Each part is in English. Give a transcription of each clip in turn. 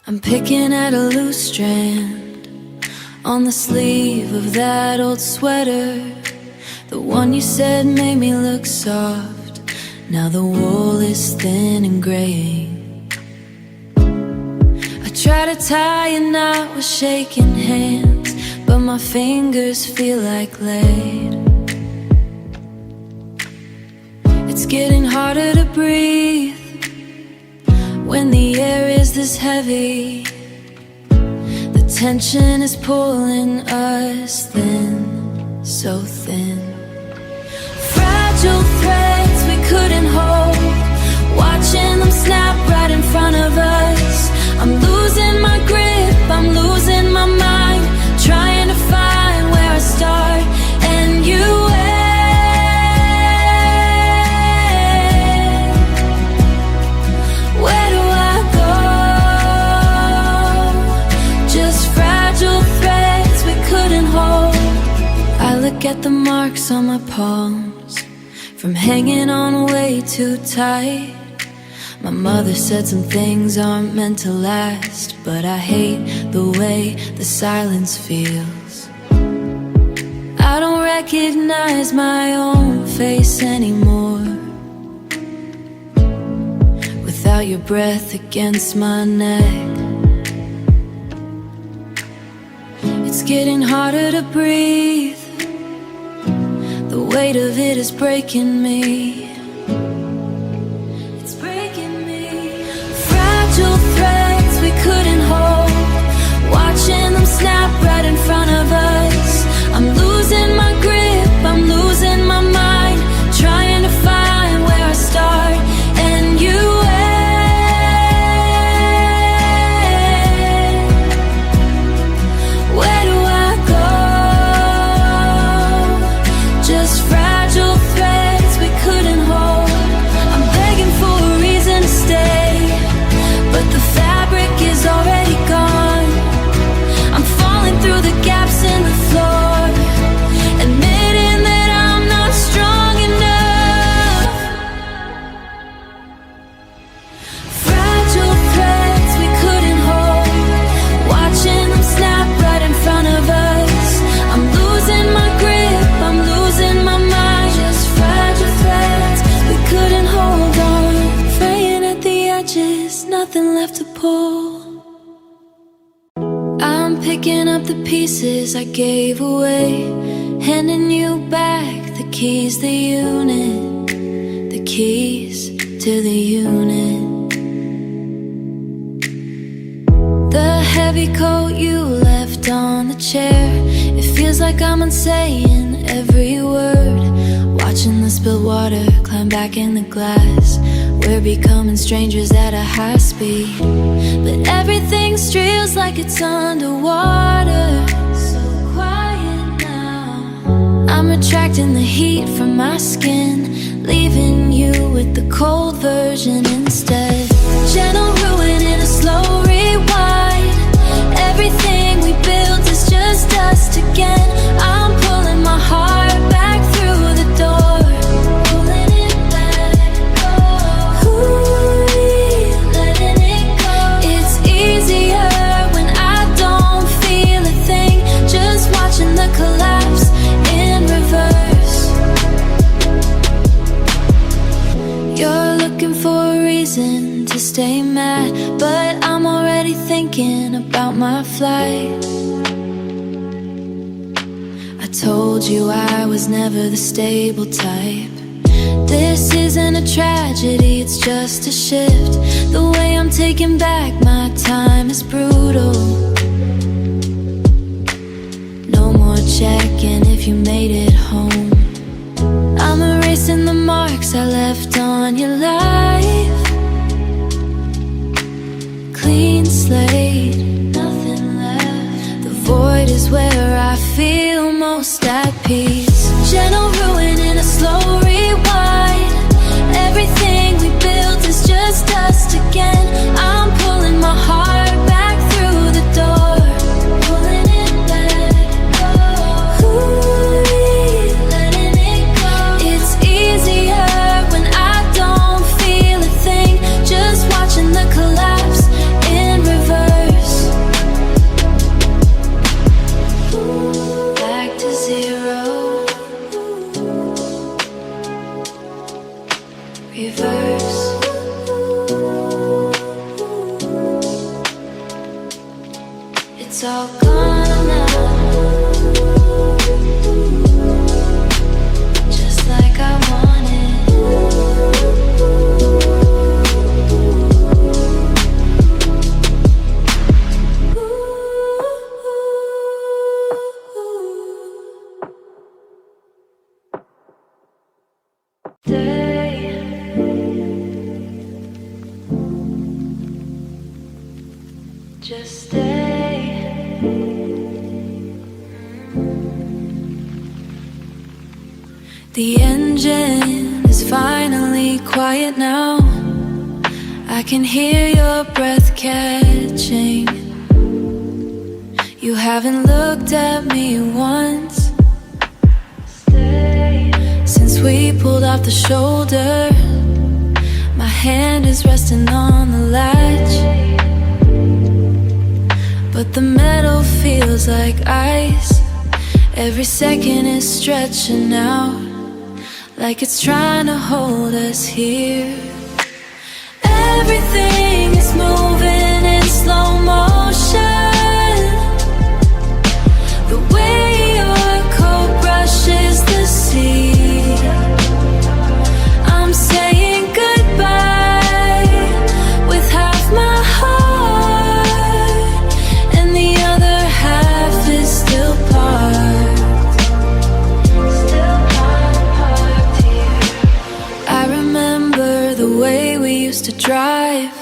I'm picking at a loose strand on the sleeve of that old sweater, the one you said made me look soft. Now the wool is thin and graying. I try to tie a knot with shaking hands, but my fingers feel like lead. It's getting harder to breathe when the air is this heavy. The tension is pulling us thin, so thin. Fragile threads we couldn't hold, watching them snap right in front of us. I'm losing my grip, I'm losing my mind, trying to find where I start and you end. Where do I go? Just fragile threads we couldn't hold. I look at the marks on my palms from hanging on way too tight. My mother said some things aren't meant to last, but I hate the way the silence feels. I don't recognize my own face anymore without your breath against my neck. It's getting harder to breathe, the weight of it is breaking me. Threads we couldn't hold, watching them snap right in front of us. I'm losing my grip, I'm losing my mind, trying to find where I start and you end. Where do I go? Just fragile threads we couldn't hold. I'm begging for a reason to stay, but the fabric is already gone. I'm falling through the gaps in the floor, admitting that I'm not strong enough. Fragile threads we couldn't hold, watching them snap right in front of us. I'm losing my grip, I'm losing my mind. Just fragile threads we couldn't hold on, fraying at the edges, nothing left to pull. I'm picking up the pieces I gave away, handing you back the keys, the unit, the keys to the unit. The heavy coat you left on the chair, it feels like I'm unsaying every word, watching the spilled water climb back in the glass. We're becoming strangers at a high speed, but everything streels like it's underwater. So quiet now, I'm attracting the heat from my skin, leaving you with the cold version instead. Gentle ruin in a slow rewind, everything we built is just dust again. I'm pulling my heart back through the door, pulling it back. Letting it go. It's easier when I don't feel a thing, just watching the collapse in reverse. You're looking for a reason to stay mad, but I'm already thinking about my flight. I told you I was never the stable type. This isn't a tragedy, it's just a shift. The way I'm taking back my time is brutal. No more checking if you made it home. I'm erasing the marks I left on your life. Clean slate, nothing left. The void is where I feel most at peace. Gentle ruin in a slow rewind, everything we built is just dust again. I'm pulling my heart back through the door, pulling it back. Letting it go. It's easier when I don't feel a thing, just watching the collapse in reverse. Just stay. The engine is finally quiet now. I can hear your breath catching. You haven't looked at me once since we pulled off the shoulder. My hand is resting on the latch, but the metal feels like ice. Every second is stretching out, like it's trying to hold us here. Everything is moving in slow motion. The way your coat brushes the sea. I'm saying goodbye with half my heart, and the other half is still parked. Still parked here. I remember the way we used to drive,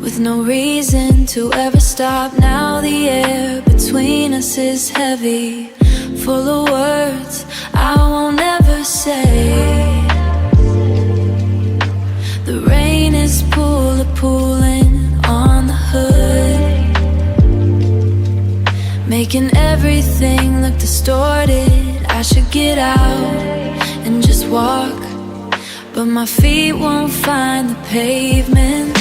with no reason to ever stop. Now the air between us is heavy, full of words I won't ever say. The rain is pulling on the hood, making everything look distorted. I should get out and just walk, but my feet won't find the pavement.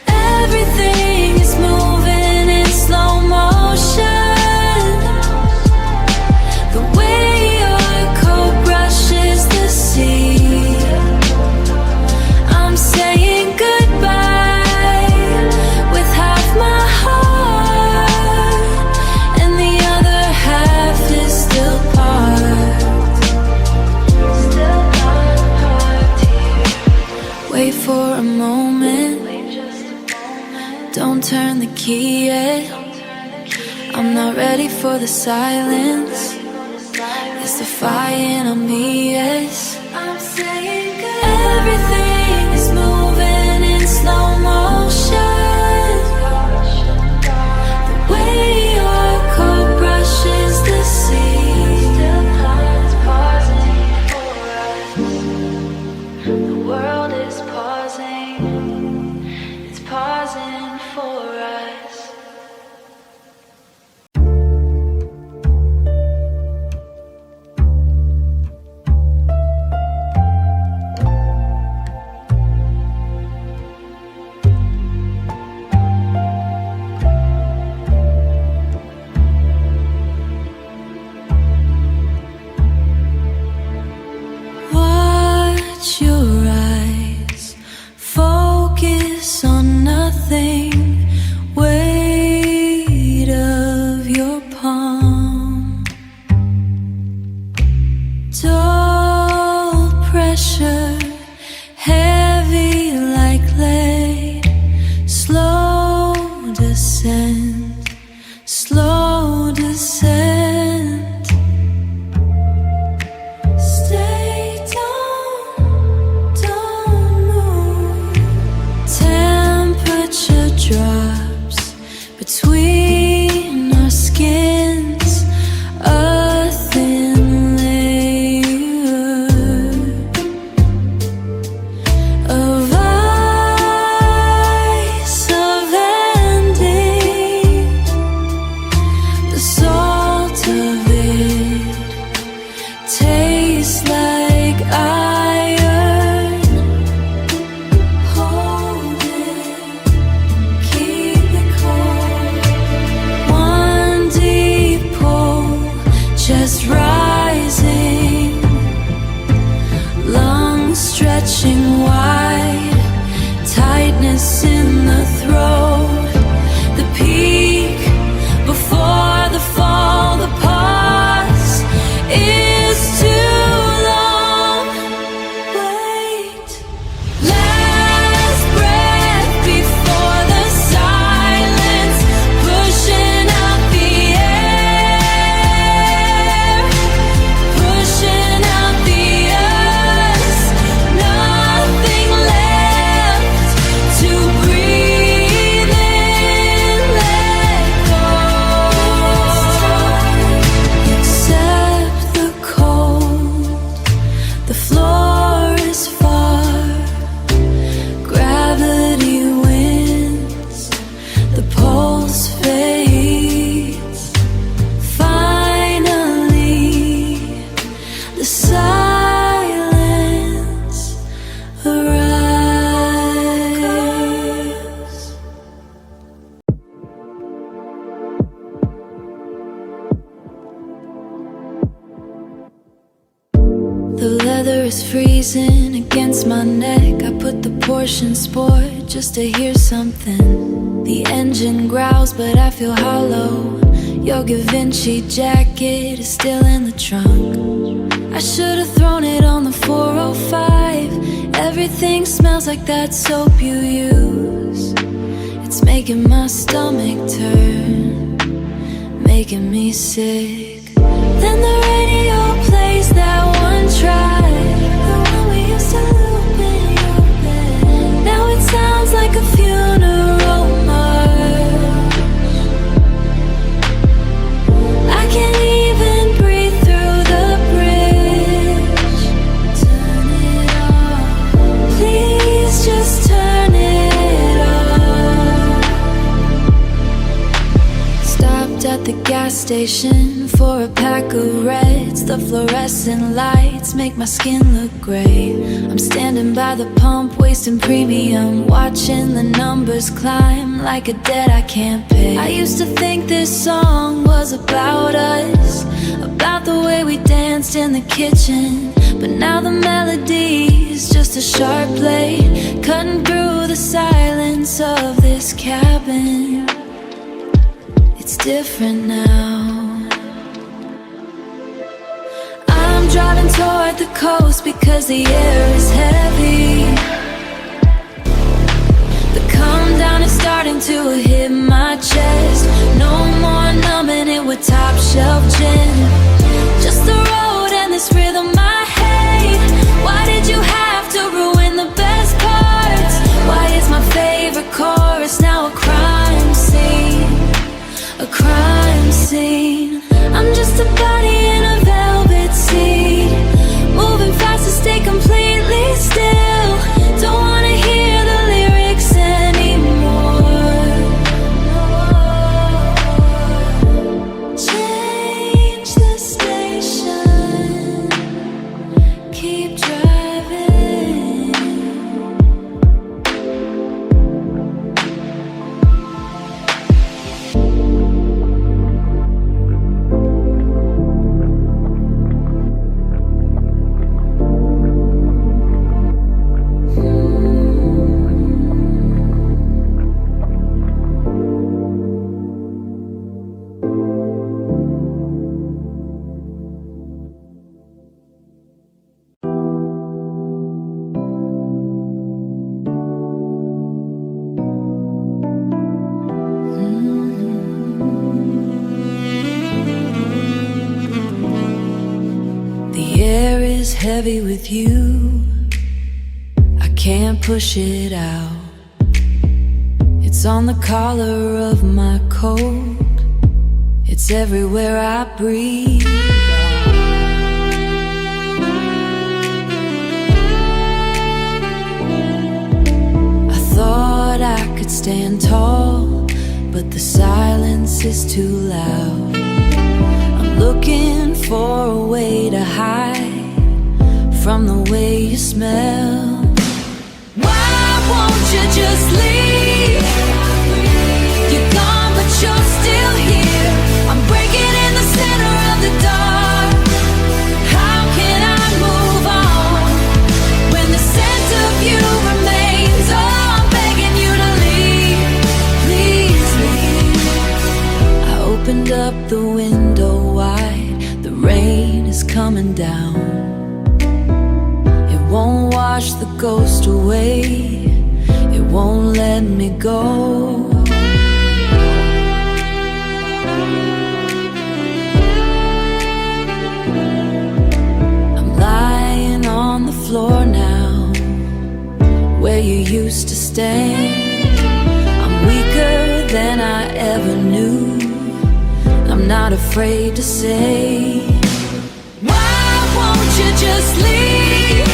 Everything is moving in slow motion. The way your coat brushes the sea. I'm saying goodbye with half my heart, and the other half is still parked. Still parked here. Wait for a moment. Don't turn the key yet. I'm not ready for the silence. It's the fire in me, yes. I'm saying good. Everything is moving in slow motion. The way your coat brushes the sea. Still pausing for us. The world is pausing. It's pausing for us. Watch your eyes, focus on nothing. Weight of your palm, dull pressure, heavy like lead. Slow descent, slow descent. Stay, don't move. Temperature drops between our skins, a thin layer of ice, of ending. The salt of it tastes like iron. Hold it, keep it cold. One deep pull, chest rising, lungs stretching wide, tightness in the throat. The peak before the fall, the pause is too long. Wait, last breath before the silence, pushing out the air, pushing out the us. Nothing left to breathe. is freezing against my neck. I put the Porsche in sport just to hear something. The engine growls, but I feel hollow. Your Givenchy jacket is still in the trunk. I should have thrown it on the 405. Everything smells like that soap you use. It's making my stomach turn, making me sick. Then the radio plays that one track, the one we used to loop in your bed. Now it sounds like a funeral march. I can't even breathe through the bridge. Turn it off, please just turn it off. Stopped at the gas station for a pack of reds. The fluorescent lights make my skin look gray. I'm standing by the pump, wasting premium, watching the numbers climb like a debt I can't pay. I used to think this song was about us, about the way we danced in the kitchen. But now the melody is just a sharp blade, cutting through the silence of this cabin. It's different now. I'm driving toward the coast because the air is heavy. The come down is starting to hit my chest. No more numbing it with top shelf gin. Just the road and this rhythm I hate. Why did you have to ruin the best parts? Why is my favorite chorus now a crime scene? A crime scene. I'm just a body in a velvet seat, moving fast to stay completely still. Don't wanna hear the lyrics anymore. Change the station, keep driving. Heavy with you, I can't push it out. It's on the collar of my coat, it's everywhere I breathe. I thought I could stand tall, but the silence is too loud. I'm looking for a way to hide from the way you smell. Why won't you just leave? You're gone, but you're still here. I'm breaking in the center of the dark. How can I move on when the scent of you remains? Oh, I'm begging you to leave, please leave. I opened up the window wide, the rain is coming down. Won't wash the ghost away, it won't let me go. I'm lying on the floor now, where you used to stand. I'm weaker than I ever knew, I'm not afraid to say, why won't you just leave?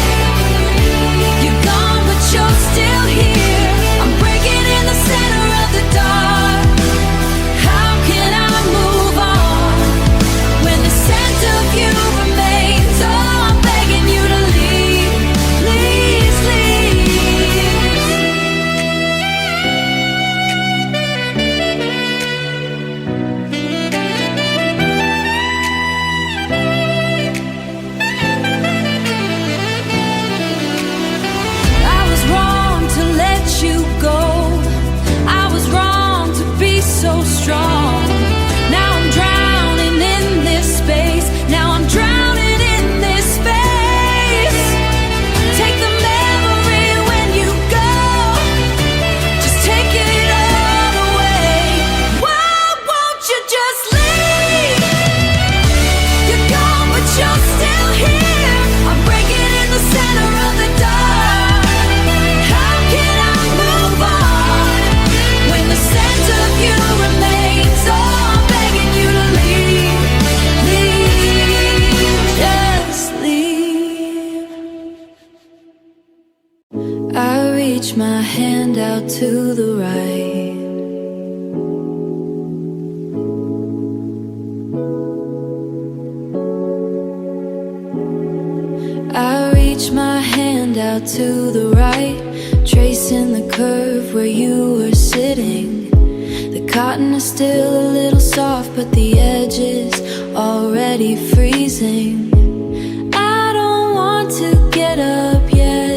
You're still here. I'm breaking in the center of the dark. How can I move on when the scent of you remains? Oh, I'm begging you to leave, please leave. reach my hand out to the right. I reach my hand out to the right, tracing the curve where you were sitting. The cotton is still a little soft, but the edge is already freezing. I don't want to get up yet.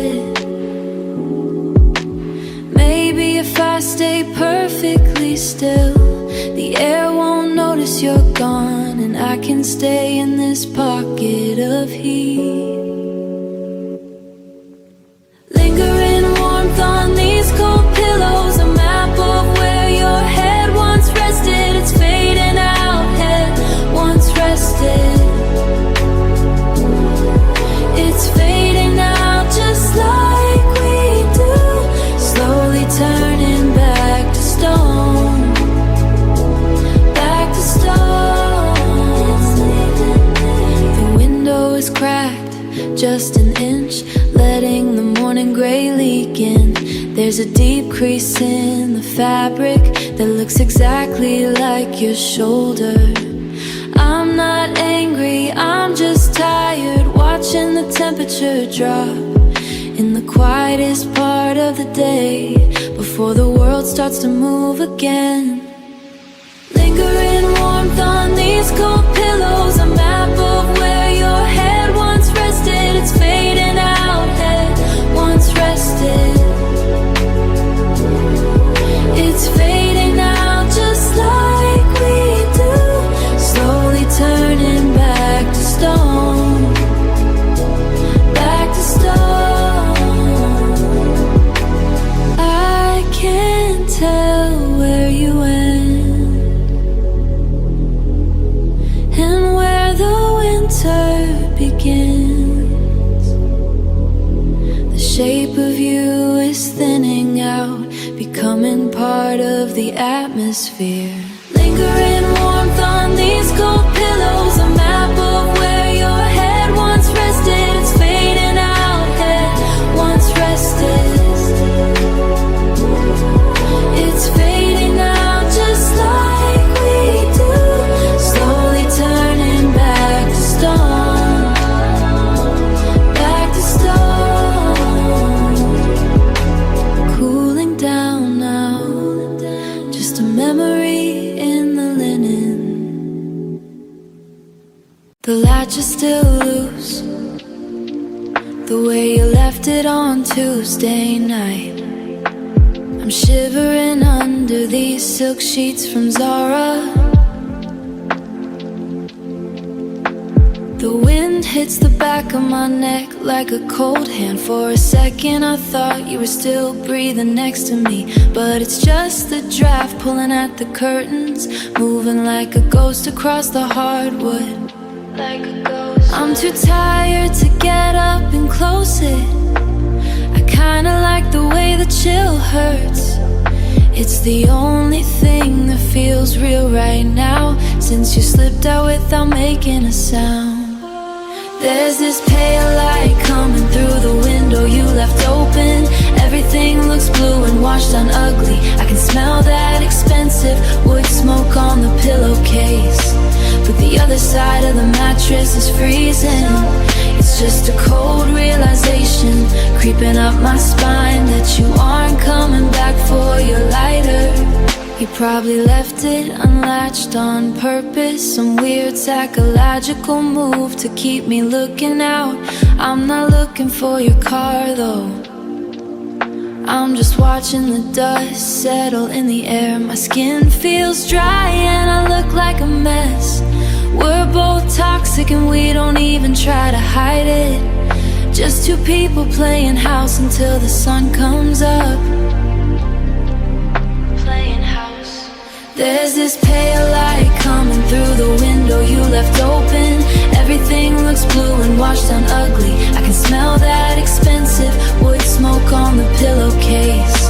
Maybe if I stay perfectly still, the air won't notice you're gone, and I can stay in this pocket of heat. Lingering warmth on these cold pillows, a map of where your head once rested. It's fading out, head once rested. It's fading out just like we do, slowly turning back to stone. Back to stone. The window is cracked just an inch, letting the morning gray leak in. There's a deep crease in the fabric that looks exactly like your shoulder. I'm not angry, I'm just tired, watching the temperature drop in the quietest part of the day, before the world starts to move again. Lingering warmth on these cold pillows, a map of where your head once rested. It's fading out, head once rested. It's fading out just like we do, slowly turning back to stone. Back to stone. I can't tell where you went and where the winter begins. The shape of you is thinning out, becoming part of the atmosphere. Lingering warmth on these cold pillows, a map of where your head once rested. It's fading out, head once rested. It's fading out just like we do, slowly turning back to stone. Back to stone. Cooling down now, just a memory in the linen. The latch is still loose, the way you left it on Tuesday night. I'm shivering under these silk sheets from Zara. The wind hits the back of my neck like a cold hand. For a second I thought you were still breathing next to me, but it's just the draft pulling at the curtains, moving like a ghost across the hardwood. Like a ghost. I'm too tired to get up and close it. I kinda like the way the chill hurts. It's the only thing that feels real right now, since you slipped out without making a sound. There's this pale light coming through the window you left open. Everything looks blue and washed on ugly. I can smell that expensive wood smoke on the pillowcase, but the other side of the mattress is freezing. It's just a cold realization creeping up my spine that you aren't coming back for your lighter. You probably left it unlatched on purpose, some weird psychological move to keep me looking out. I'm not looking for your car though, I'm just watching the dust settle in the air. My skin feels dry and I look like a mess. We're both toxic and we don't even try to hide it. Just two people playing house until the sun comes up. There's this pale light coming through the window you left open. Everything looks blue and washed down ugly. I can smell that expensive wood smoke on the pillowcase,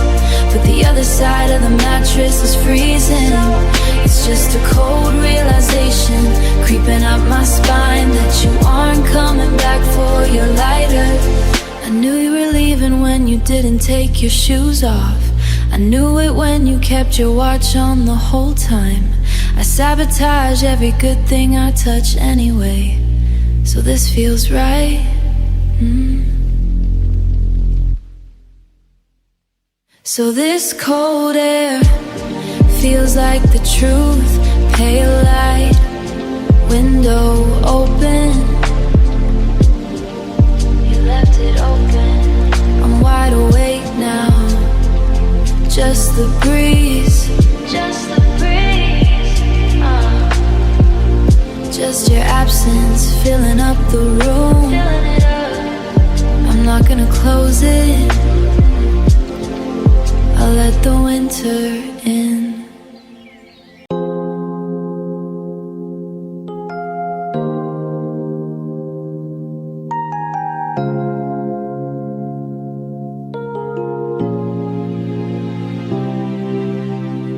but the other side of the mattress is freezing. It's just a cold realization creeping up my spine that you aren't coming back for your lighter. I knew you were leaving when you you didn't take your shoes off. I knew it when you kept your watch on the whole time. I sabotage every good thing I touch anyway, so this feels right. So this cold air feels like the truth. Pale light, window open. You left it open. I'm wide awake now. Just the breeze. Just the breeze. Just your absence filling up the room. Filling it up. I'm not gonna close it. I'll let the winter in.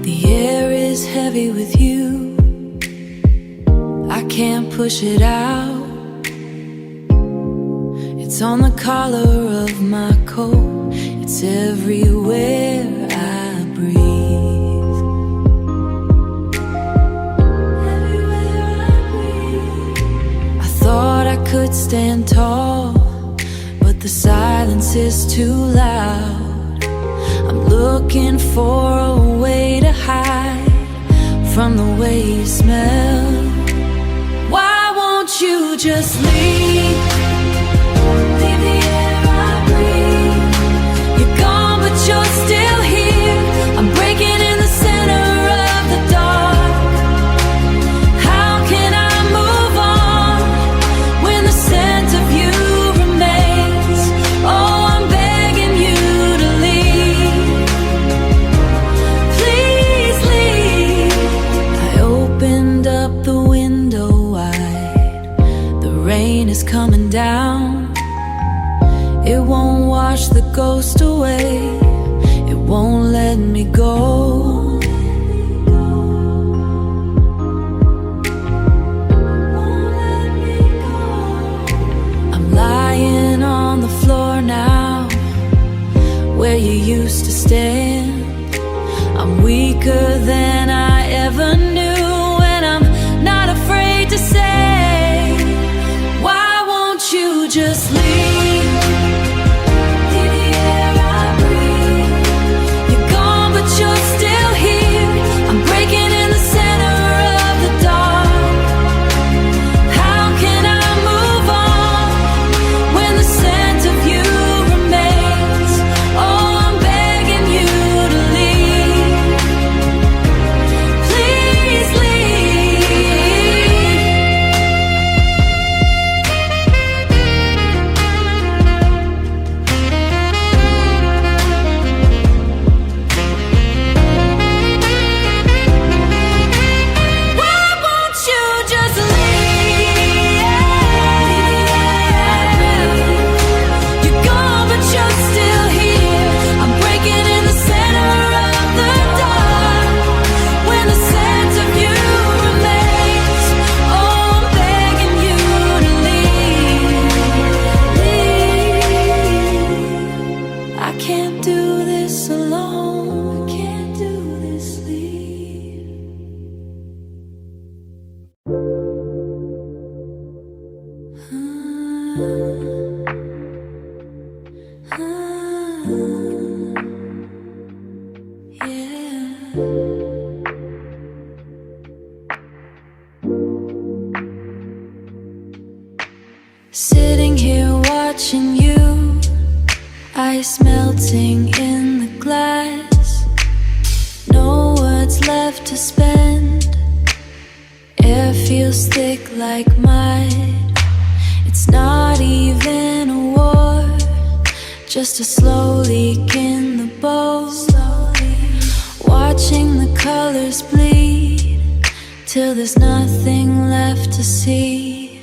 The air is heavy with you. I can't push it out. It's on the collar of my coat. It's everywhere I breathe. Everywhere I breathe. I thought I could stand tall, but the silence is too loud. I'm looking for a way to hide from the way you smell. Why won't you just leave? Leave the air I breathe. You're gone, but you're still here. I'm breaking in the center of the dark. How can I move on when the scent of you remains? Oh, I'm begging you to leave. Please leave. I opened up the window wide. The rain is coming down. It won't wash the ghost away. It won't let me go. I'm lying on the floor now, where you used to stand. I'm weaker than I ever knew, and I'm not afraid to say, why won't you just leave? You're still here. I'm breaking in the center of the dark. How can I move on when the scent of you remains? Oh, I'm begging you to leave. Please Sitting here watching you, ice melting in the glass. No words left to spend. Air feels thick like mud. It's not even a war, just a slow leak in the boat. Watching the colors bleed till there's nothing left to see.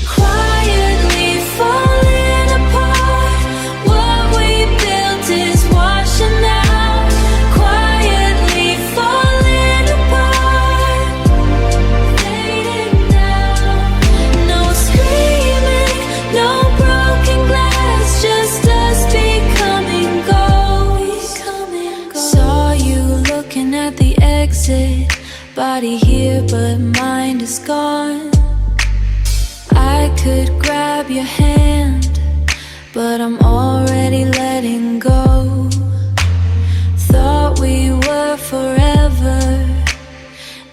Quietly falling apart, what we built is washing out. Quietly falling apart, fading down. No screaming, no broken glass, just us becoming waiting at the exit. Body here but mind is gone. I could grab your hand, but I'm already letting go. Thought we were forever,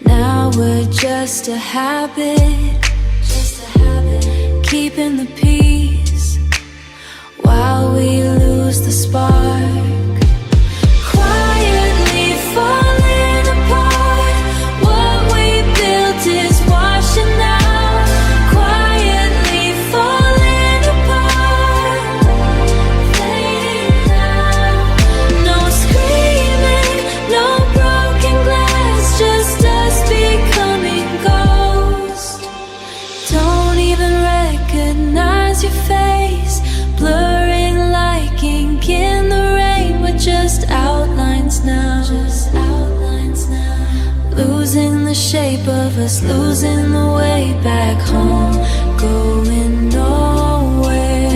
now we're just a habit. Keeping the peace while we lose the spark. Quietly falling apart, what we built is washing out. Quietly falling apart, fading out. No screaming, no broken glass, just us becoming ghosts. Don't even recognize your face, blurring like ink in the rain. We're just outlines now, losing the shape of us, losing the way back home, going nowhere,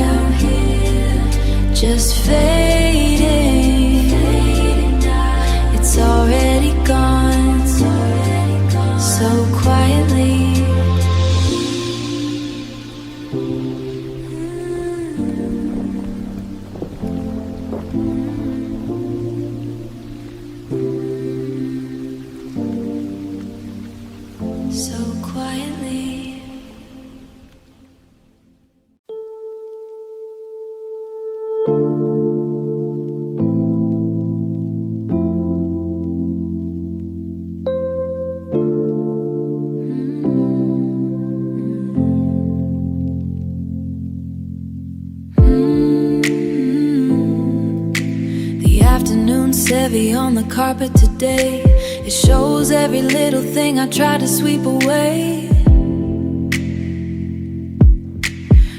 just fading. It's already gone, so quietly. So quietly. The afternoon's heavy on the carpet today. It shows every little thing I try to sweep away.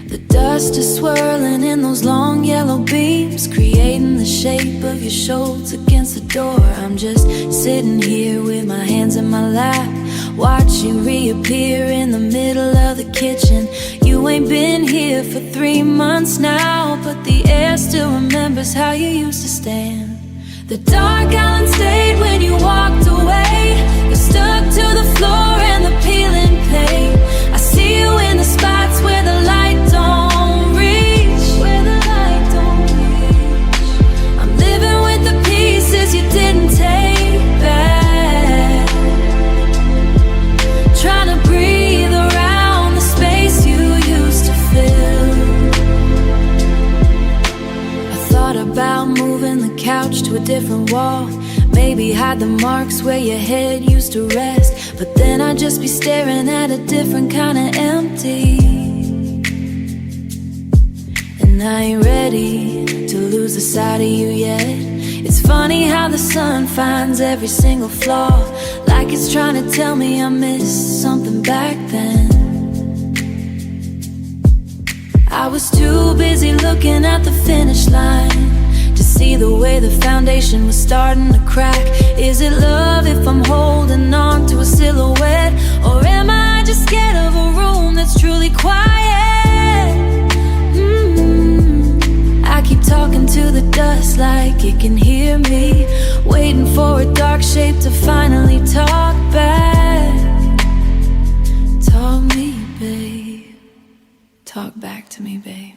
The dust is swirling in those long yellow beams, creating the shape of your shoulders against the door. I'm just sitting here with my hands in my lap, watching reappear in the middle of the kitchen. You ain't been here for 3 months now, but the air still remembers how you used to stand. The dark island stayed when you walked away. You're stuck to the floor and the peeling paint. I see you in the spots where the light don't reach, I'm living with the pieces you didn't take back, trying to breathe around the space you used to fill. I thought about moving the couch to a different wall, maybe hide the marks where your head used to rest. But then I'd just be staring at a different kind of empty. And I ain't ready to lose the sight of you yet. It's funny how the sun finds every single flaw, like it's trying to tell me I missed something back then. I was too busy looking at the finish line to see the way the foundation was starting to crack. Is it love if I'm holding on to a silhouette, or am I just scared of a room that's truly quiet? I keep talking to the dust like it can hear me, waiting for a dark shape to finally talk back. Talk me, babe. Talk back to me, babe.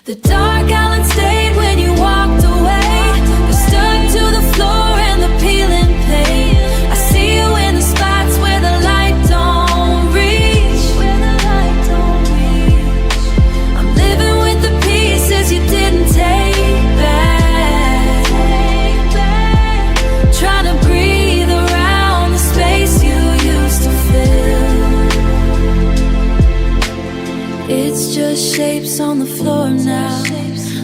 The dark island stayed when you walked away. You're stuck to the floor and the peeling paint. I see you in the spots where the light don't reach, I'm living with the pieces you didn't take back, trying to breathe around the space you used to fill. It's just shapes on the floor now.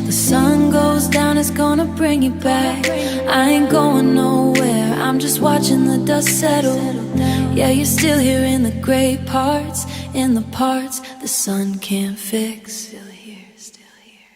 The sun goes down, it's gonna bring you back. I ain't going nowhere, I'm just watching the dust settle. Yeah, you're still here in the gray parts, in the parts the sun can't fix. Still here, still here.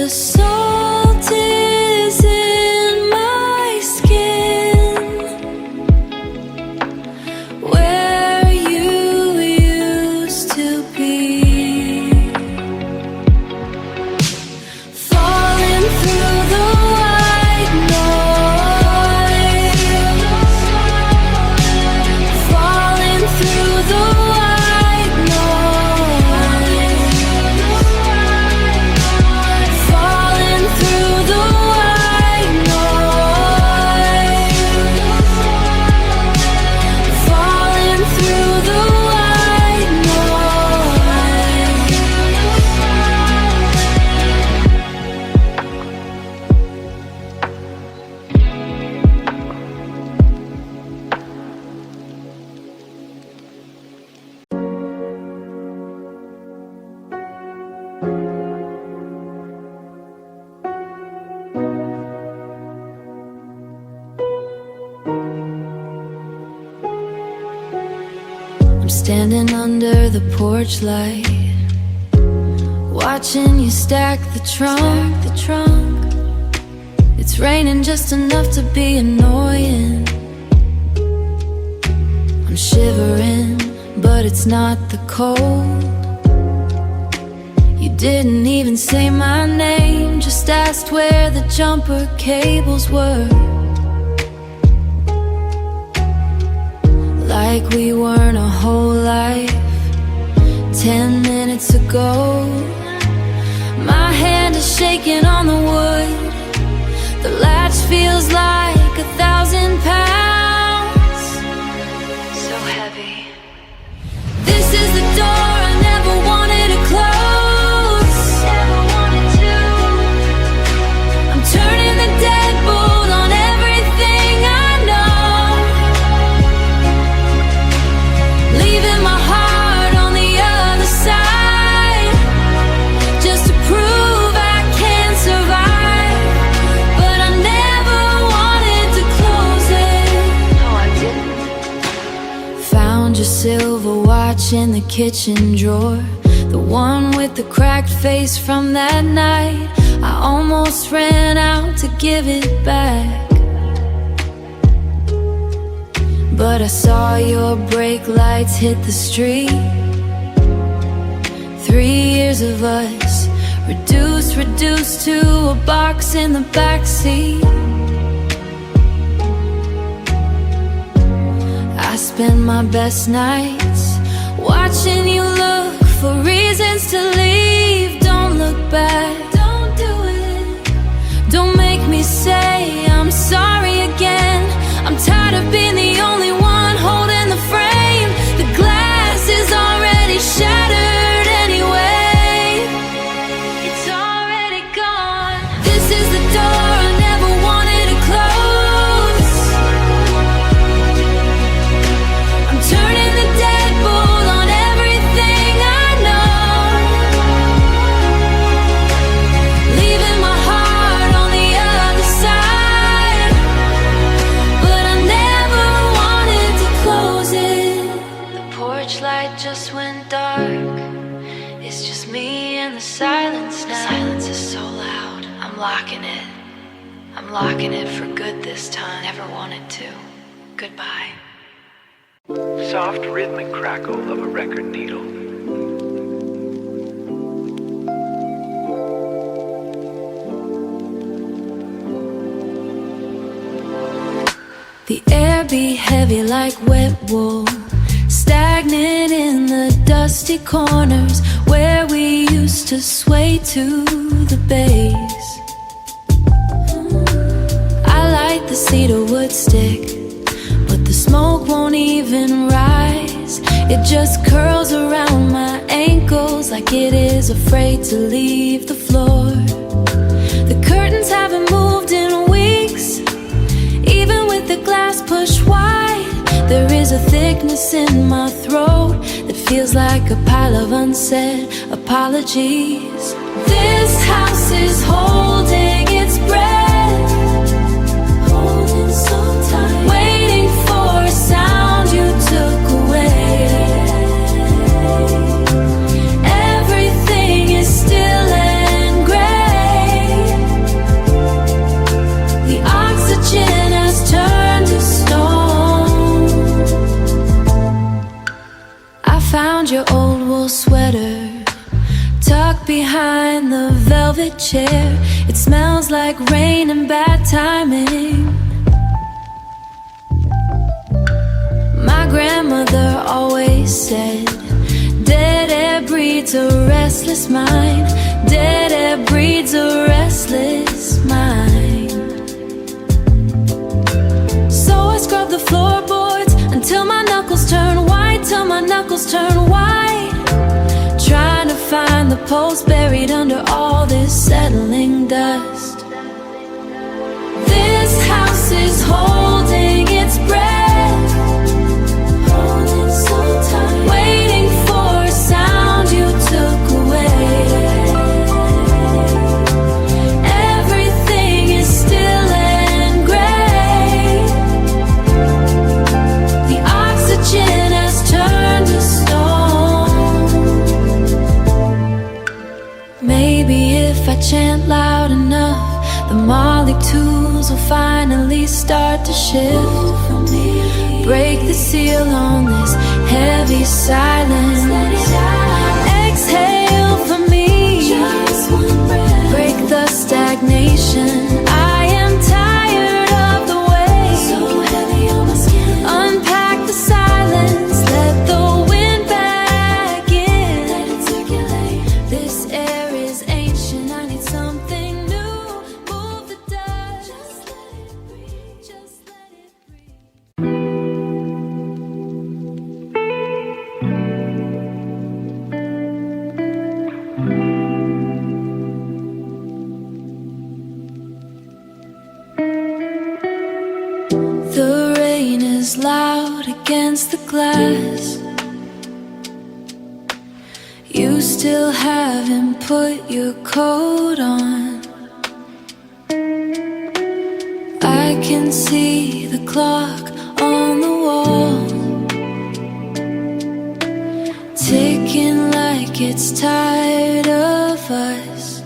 The salt is in my skin, where you used to be. Falling through the white noise, falling through the white noise, falling through the white noise, falling through the white noise. I'm standing under the porch light, watching you stack the trunk. It's raining just enough to be annoying. I'm shivering, but it's not the cold. You didn't even say my name, just asked where the jumper cables were. Like we weren't a whole life 10 minutes ago. My hand is shaking on the wood, the latch feels like 1,000 pounds, so heavy. This is the door I never wanted to close, never wanted to. I'm turning the deadbolt on everything I know, leaving my heart on the other side, just to prove I can survive. But I never wanted to close it. No, I didn't. Found your silver watch in the kitchen drawer, the one with the cracked face from that night. I almost ran out to give it back, but I saw your brake lights hit the street. 3 years of us, reduced to a box in the backseat. I spend my best nights watching you look for reasons to leave. Don't look back, don't do it. Don't make me say I'm sorry again. I'm tired of being the only one holding the frame. The glass is already shattered anyway, it's already gone. This is the door I never wanted to close. I'm turning the deadbolt on everything I know, leaving my heart on the other side. But I never wanted to close it. The porch light just went dark, it's just me and the silence now. The silence is so loud, I'm locking it for good this time. Never wanted to. Goodbye. Soft rhythmic crackle of a record needle. The air be heavy like wet wool, stagnant in the dusty corners where we used to sway to the bass. I light the cedar wood stick, but the smoke won't even rise. It just curls around my ankles like it is afraid to leave the floor. The curtains haven't moved in weeks, even with the glass pushed wide. There is a thickness in my throat that feels like a pile of unsaid apologies. This house is holding its breath, holding so tight, waiting for a sound you took away. Everything is still and gray. velvet chair. It smells like rain and bad timing. My grandmother always said, dead air breeds a restless mind. Dead air breeds a restless mind. So I scrub the floorboards until my knuckles turn white, till my knuckles turn white. Trying to find the pulse buried under all this settling dust. This house is holding its breath, holding so tight, waiting for a sound you took away. Everything is still and gray. The oxygen has turned to stone. Maybe if I chant loud enough, the molecules will finally start to shift. Break the seal on this heavy silence. Exhale for me. Break the stagnation. I am tired of the weight. So heavy on my skin. Unpack the silence. Let the wind back in. Let it circulate. This air is ancient. I need something new. Move the dust. Just let it breathe. Just let it breathe. The rain is loud against the glass. You still haven't put your coat on. I can see the clock on the wall, ticking like it's tired of us.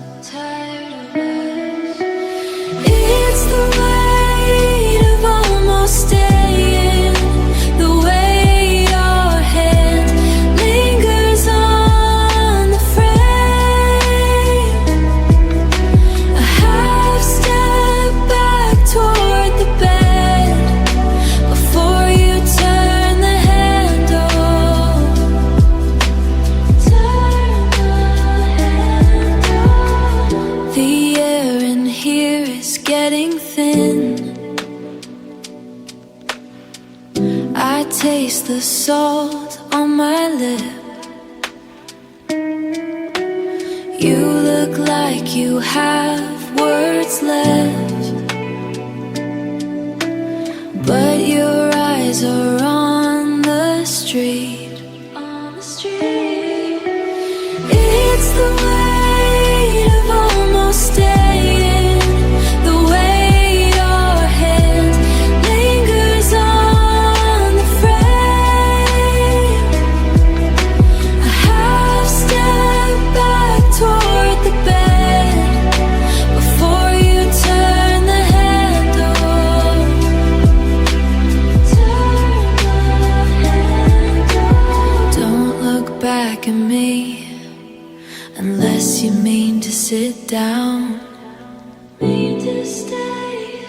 It's the weight of almost staying, the way your hand lingers on the frame. A half step back toward the bed before you turn the handle. Turn the handle. The air in here is getting thin. I taste the salt on my lip. You look like you have words left, but your eyes are on the street. On the street. It's the weight of almost staying, the way your hand lingers on the frame. A half step back toward the bed before you turn the handle. Turn the handle. Don't look back at me unless you mean to sit down. Mean to stay.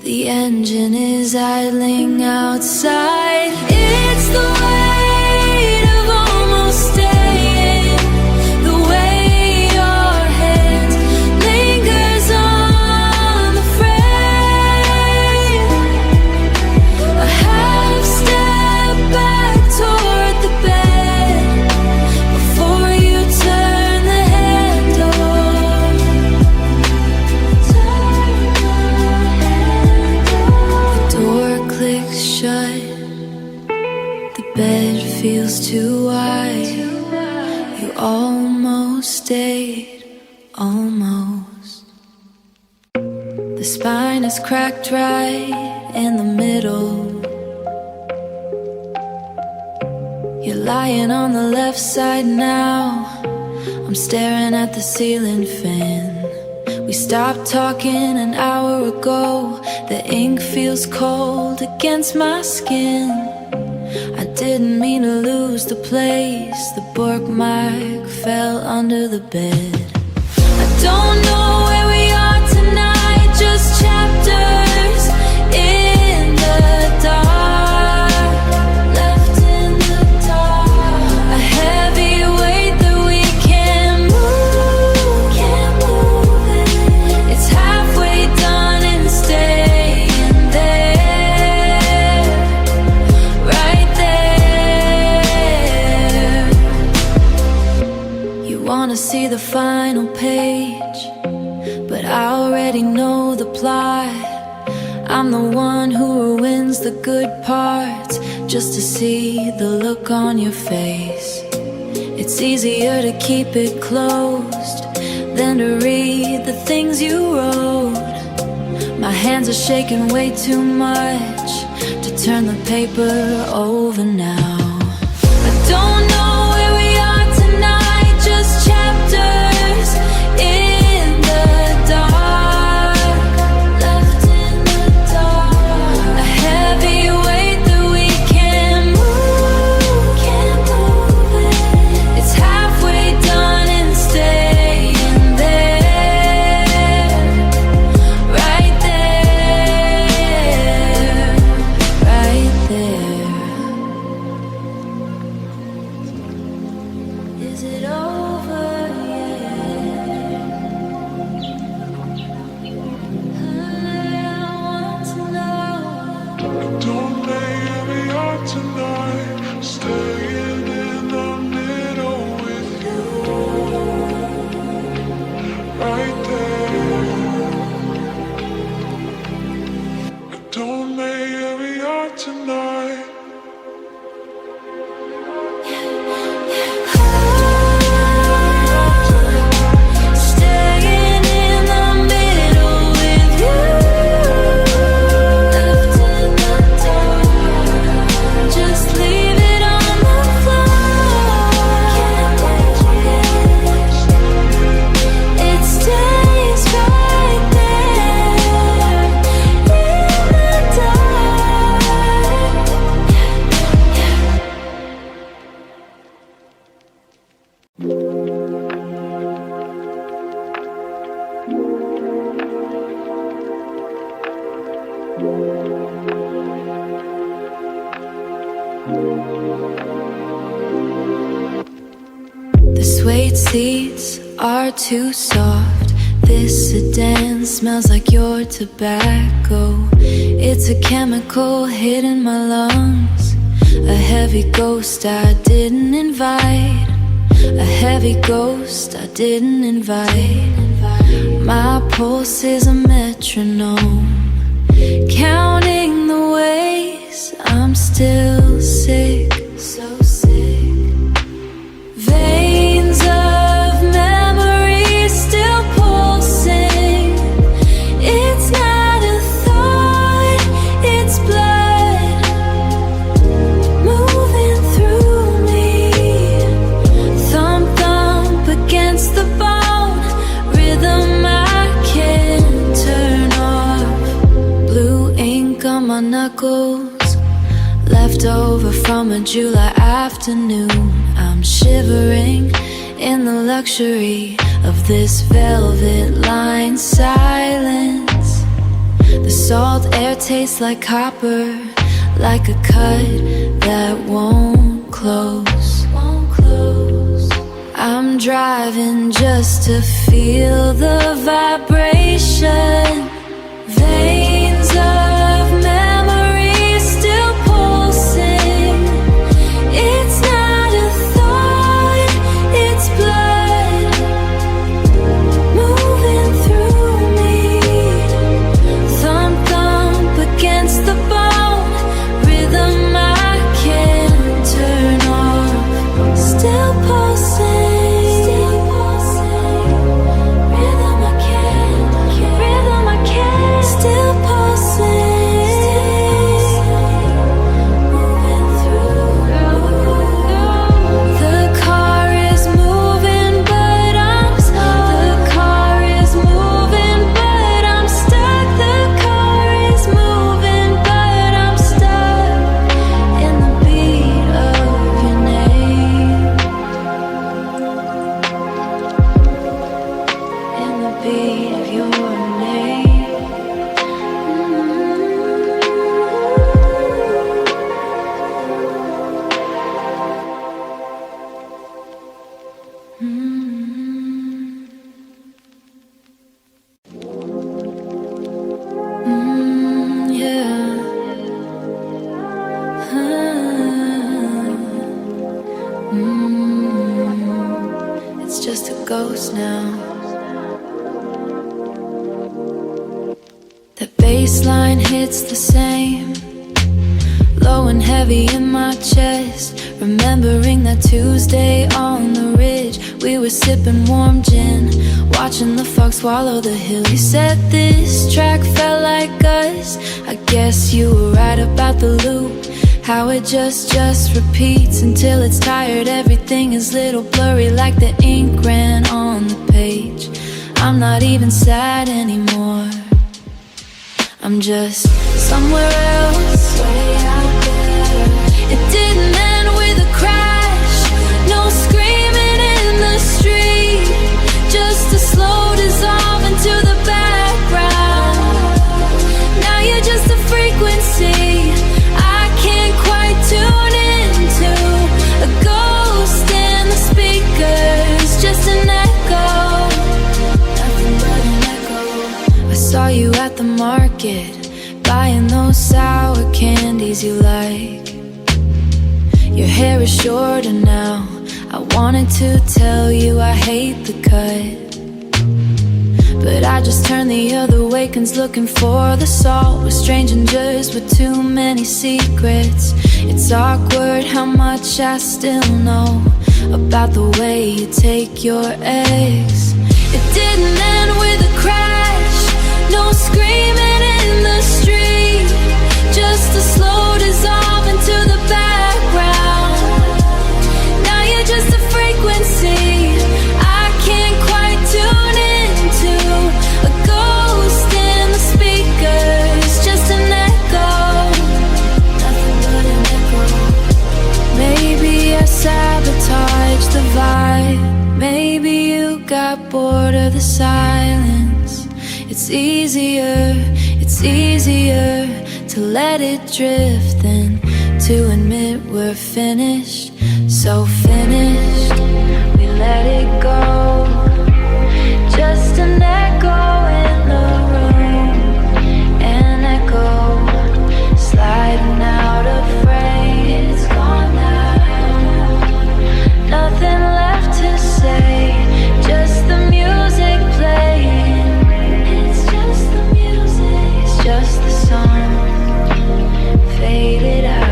The engine is idling outside. It's the weight of almost staying, the way your hand lingers on the frame. A half step back toward the bed before you turn the handle. Turn the door clicks shut. The bed feels too wide. You almost stayed, almost. The spine is cracked right in the middle. You're lying on the left side now. I'm staring at the ceiling fan. We stopped talking an hour ago. The ink feels cold against my skin. I didn't mean to lose the place. The bookmark fell under the bed. I already know the plot. I'm the one who ruins the good parts just to see the look on your face. It's easier to keep it closed than to read the things you wrote. My hands are shaking way too much to turn the paper over now. I don't know where we are tonight, just chapters in the dark, left in the dark. A heavy weight that we can't move, It's halfway done and staying there, right there, right there. Is it over yet? I want to know. Don't lay me out tonight, staying in the middle with you, right there. Don't lay me out tonight. Staying in the middle with you, left in the dark. Just leave it on the floor. It stays right there in the dark. The suede seats are too soft. This sedan smells like your tobacco. It's a chemical hit in my lungs. A heavy ghost I didn't invite. A heavy ghost I didn't invite. My pulse is a metronome, counting the ways I'm still sick. So sick. Veins of memory still pulsing. It's not a thought, it's blood moving through me. Thump, thump against the bone, rhythm I can't turn off. Blue ink on my knuckles, left over from a July afternoon. I'm shivering in the luxury of this velvet-lined silence. The salt air tastes like copper, like a cut that won't close. I'm driving just to feel the vibration. Veins of memory still pulsing. It's not a thought, it's blood moving through me. Thump, thump against the bone, rhythm I can't turn off. Still pulsing, rhythm I can't, still pulsing, moving through. The car is moving, but the car is moving, but I'm stuck. The car is moving, but I'm stuck in the beat of your name. In the beat of your name. Yeah. It's just a ghost now. baseline hits the same, low and heavy in my chest. Remembering that Tuesday on the ridge, we were sipping warm gin, watching the fog swallow the hill. You said this track felt like us. I guess you were right about the loop, how it just repeats until it's tired. Everything is little blurry like the ink ran on the page. I'm not even sad anymore, I'm just somewhere else, way out there. It didn't end with a crash, no screaming in the street, just a slow dissolve into the background. Now you're just a frequency I can't quite tune into, a ghost in the speakers, just an echo, nothing but an echo. I saw you at the market, buying those sour candies you like. Your hair is shorter now, I wanted to tell you I hate the cut, but I just turned the other way, 'cause looking for the salt with strangers with too many secrets. It's awkward how much I still know about the way you take your eggs. It didn't end with a crash, no screaming in the street, just a slow dissolve into the background. Now you're just a frequency I can't quite tune into, a ghost in the speakers, just an echo, nothing but an echo. Maybe I sabotaged the vibe, maybe you got bored of the silence. It's easier to let it drift than to admit we're finished, so finished. We let it go, just an echo in the room, an echo sliding out of frame. It's gone now, nothing left to say, just the music playing. It's just the music, it's just the song faded out.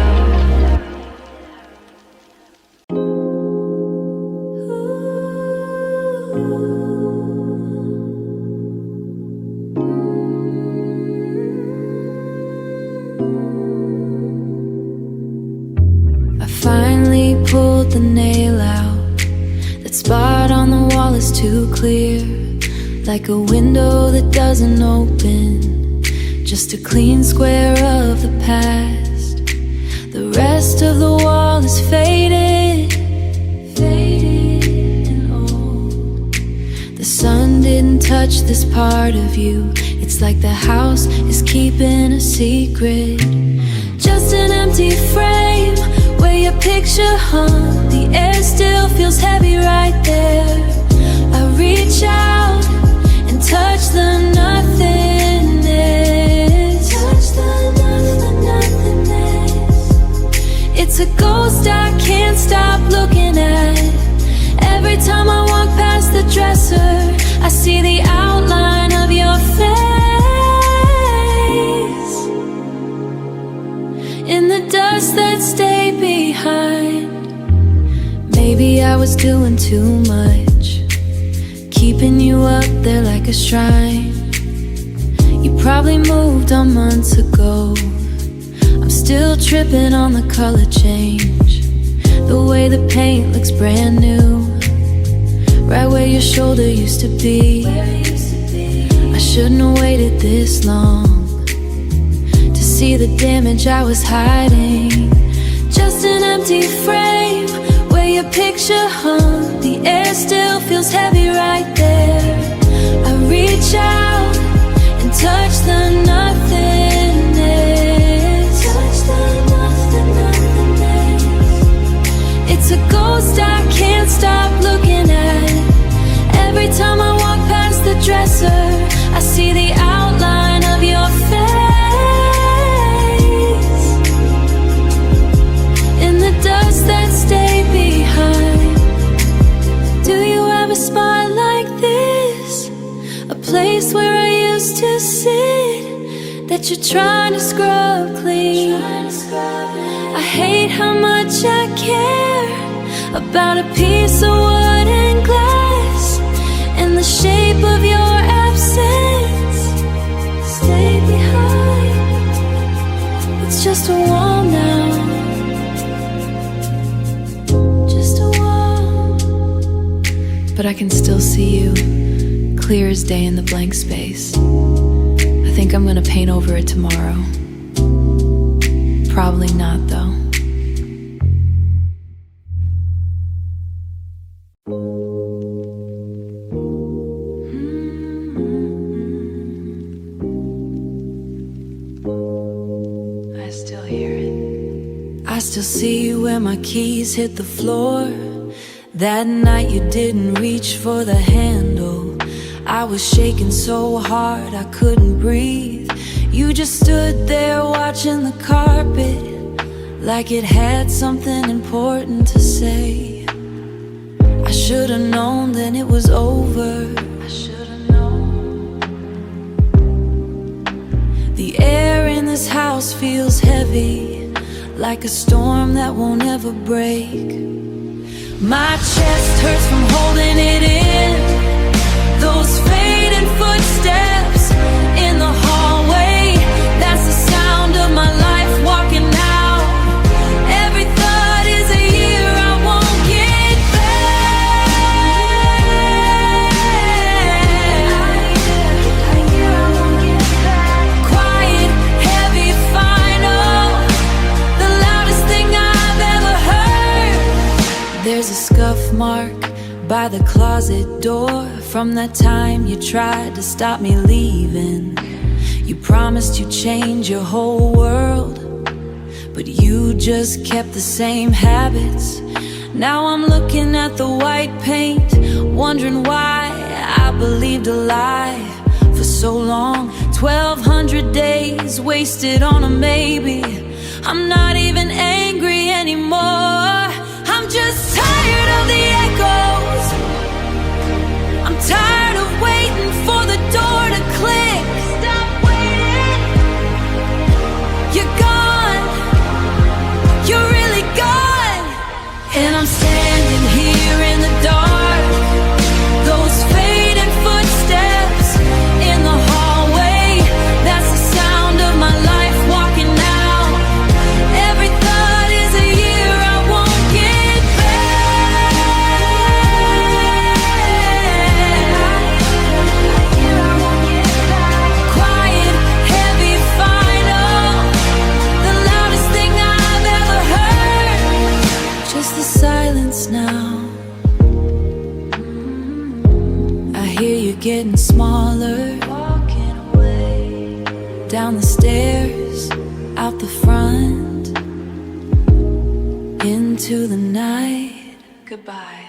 I finally pulled the nail out. That spot on the wall is too clear, like a window that doesn't open, just a clean square of the past. The rest of the wall is faded, faded and old. The sun didn't touch this part of you, it's like the house is keeping a secret. Just an empty frame where your picture hung, the air still feels heavy right there. I reach out and touch the nothingness, touch the nothingness. It's a ghost I can't stop looking at. Every time I walk past the dresser, I see the outline of your face in the dust that stayed behind. Maybe I was doing too much, keeping you up there like a shrine. You probably moved on months ago, I'm still tripping on the color change, the way the paint looks brand new, right where your shoulder used to be. I shouldn't have waited this long to see the damage I was hiding. Just an empty frame where your picture hung, the air still feels heavy right there. I reach out and touch the nothingness, touch the nothingness. It's a ghost I can't stop looking at. Every time I walk past the dresser, I see the outline of your face in the dust that stayed behind. Do you have a spot like this? A place where I used to sit that you're trying to scrub clean. I hate how much I care about a piece of wood and glass and the shape of your absence. Stay behind, it's just a wall now. Just a wall. But I can still see you, clear as day in the blank space. I think I'm gonna paint over it tomorrow. Probably not, though. I still hear it. I still see where my keys hit the floor. That night you didn't reach for the handle. I was shaking so hard I couldn't breathe. You just stood there watching the carpet like it had something important to say. I should've known then it was over. I should've known. The air in this house feels heavy, like a storm that won't ever break. My chest hurts from holding it in. Those fading footsteps in the hallway, that's the sound of my life walking out. Every thought is a year I won't get back. Quiet, heavy, final, the loudest thing I've ever heard. There's a scuff mark by the closet door from that time you tried to stop me leaving. You promised you'd change your whole world, but you just kept the same habits. Now I'm looking at the white paint, wondering why I believed a lie for so long. 1,200 days wasted on a maybe. I'm not even angry anymore. I'm just tired of the echoes. I'm tired of waiting for the door to click. Stop waiting. You're gone. You're really gone. And I'm standing here in the dark. Those fading footsteps in the hallway, that's the sound of my life walking out. Every thought is a year I won't get back. Quiet, heavy, final, the loudest thing I've ever heard. Just the silence now. I hear you getting smaller, walking away down the stairs, out the front, into the night. Goodbye.